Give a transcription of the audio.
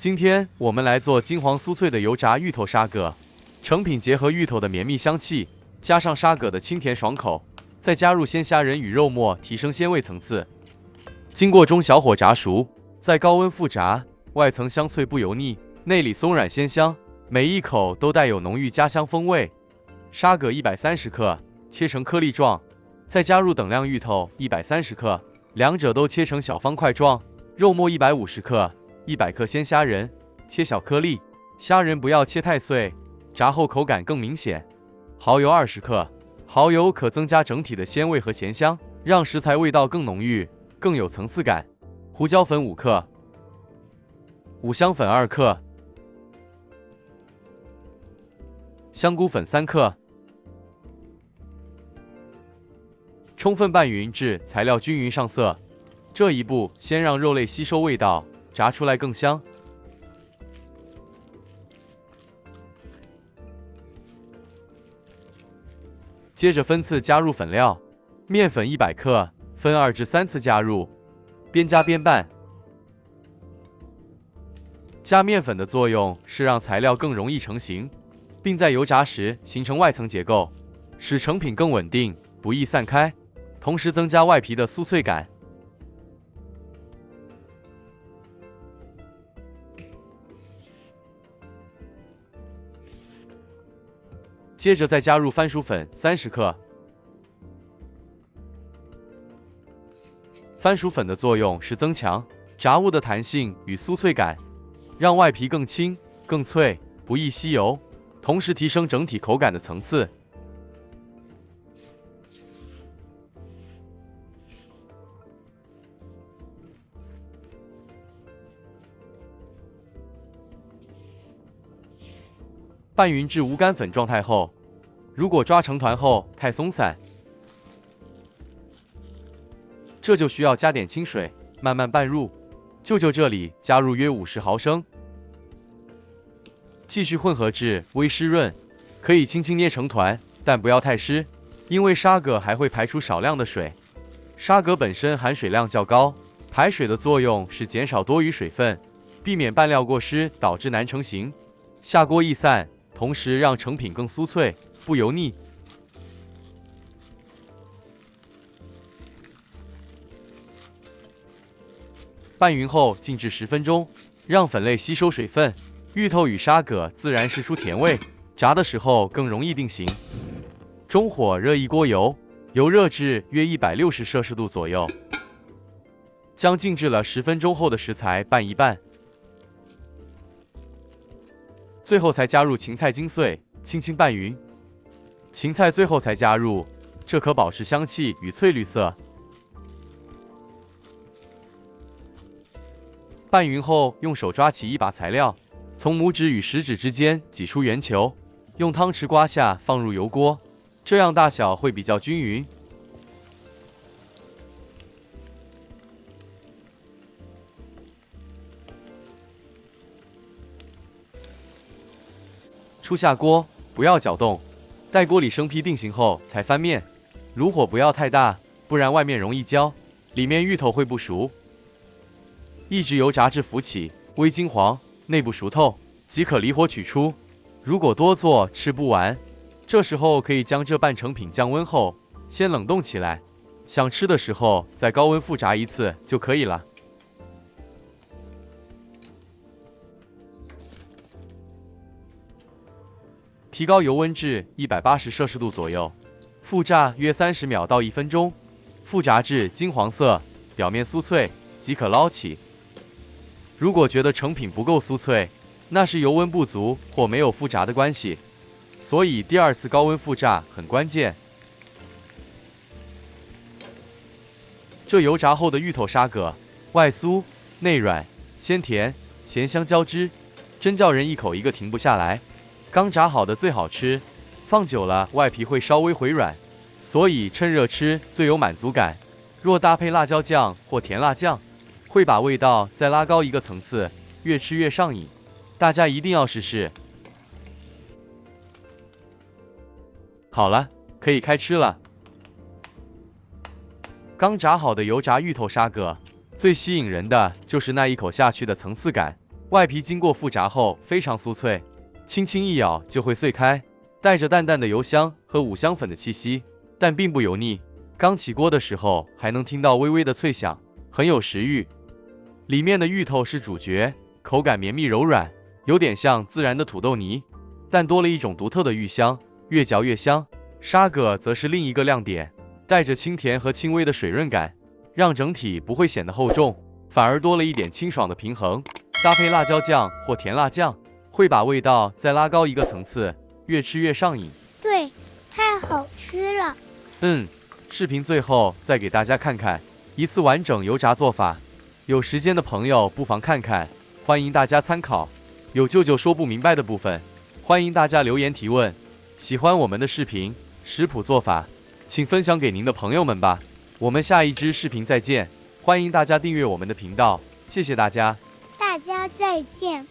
今天我們來做金黃酥脆的油炸芋頭沙葛，成品結合芋頭的綿密香氣，加上沙葛的清甜爽口，再加入鮮蝦仁與肉末，提升鮮味層次。經過中小火炸熟，再高溫復炸，外層香脆不油膩，內裡鬆軟鮮香，每一口都帶有濃郁家鄉風味。沙葛130克，切成顆粒狀，再加入等量芋頭130克，兩者都切成小方塊狀。肉末150克，100克鮮蝦仁，切小顆粒，蝦仁不要切太碎，炸後口感更明顯。蠔油20克，蠔油可增加整體的鮮味和鹹香，讓食材味道更濃郁，更有層次感。胡椒粉5克，五香粉2克，香菇粉3克。充分拌匀至材料均匀上色，這一步先讓肉類吸收味道，炸出來更香。接着分次加入粉料，麵粉100克，分2至3次加入，邊加邊拌。加麵粉的作用是讓材料更容易成型，並在油炸時形成外層結構，使成品更穩定，不易散開，同時增加外皮的酥脆感。接着再加入番薯粉30克。番薯粉的作用是增強炸物的彈性與酥脆感，讓外皮更輕、更脆，不易吸油，同時提升整體口感的層次。拌匀至无干粉狀態後，如果抓成團後太鬆散，這就需要加點清水，慢慢拌入。就這裡加入約50毫升，繼續混合至微濕潤，可以輕輕捏成團，但不要太濕，因為沙葛還會排出少量的水。沙葛本身含水量較高，排水的作用是減少多餘水分，避免拌料過濕導致難成型。下鍋易散，同時讓成品更酥脆，不油膩。拌匀後靜置10分鐘，讓粉類吸收水分，芋頭與沙葛自然釋出甜味，炸的時候更容易定型。中火熱一鍋油，油熱至約160攝氏度左右，將靜置了10分鐘後的食材拌一拌。最後才加入芹菜精碎，輕輕拌匀。芹菜最後才加入，這可保持香氣與翠綠色。拌匀後，用手抓起一把材料，從拇指與食指之間擠出圓球，用湯匙刮下，放入油鍋，這樣大小會比較均勻。初下鍋，不要攪動，待鍋裡生坯定型後才翻面。爐火不要太大，不然外面容易焦，裡面芋頭會不熟。一直油炸至浮起，微金黃，內部熟透，即可離火取出。如果多做吃不完，這時候可以將這半成品降溫後先冷凍起來，想吃的時候再高溫復炸一次就可以了。提高油溫至180攝氏度左右，復炸約30秒到1分鐘，復炸至金黃色，表面酥脆，即可撈起。如果覺得成品不夠酥脆，那是油溫不足或沒有復炸的關係，所以第2次高溫復炸很關鍵。這油炸後的芋頭沙葛，外酥內軟，鮮甜鹹香交織，真叫人一口一個停不下來。剛炸好的最好吃，放久了外皮會稍微回軟，所以趁熱吃最有滿足感。若搭配辣椒醬或甜辣醬，會把味道再拉高一個層次，越吃越上癮。大家一定要試試。好了，可以開吃了。剛炸好的油炸芋頭沙葛，最吸引人的就是那一口下去的層次感，外皮經過複炸後非常酥脆，輕輕一咬就會碎開，帶着淡淡的油香和五香粉的氣息，但並不油膩。剛起鍋的時候還能聽到微微的脆響，很有食慾。裡面的芋頭是主角，口感綿密柔軟，有點像自然的土豆泥，但多了一種獨特的芋香，越嚼越香。沙葛則是另一個亮點，帶着清甜和輕微的水潤感，讓整體不會顯得厚重，反而多了一點清爽的平衡。搭配辣椒醬或甜辣醬，會把味道再拉高一個層次，越吃越上癮。對，太好吃了。視頻最後再給大家看看一次完整油炸做法，有時間的朋友不妨看看，歡迎大家參考。有舅舅說不明白的部分，歡迎大家留言提問。喜歡我們的視頻食譜做法，請分享給您的朋友們吧。我們下一支視頻再見，歡迎大家訂閱我們的頻道，謝謝大家。大家再見。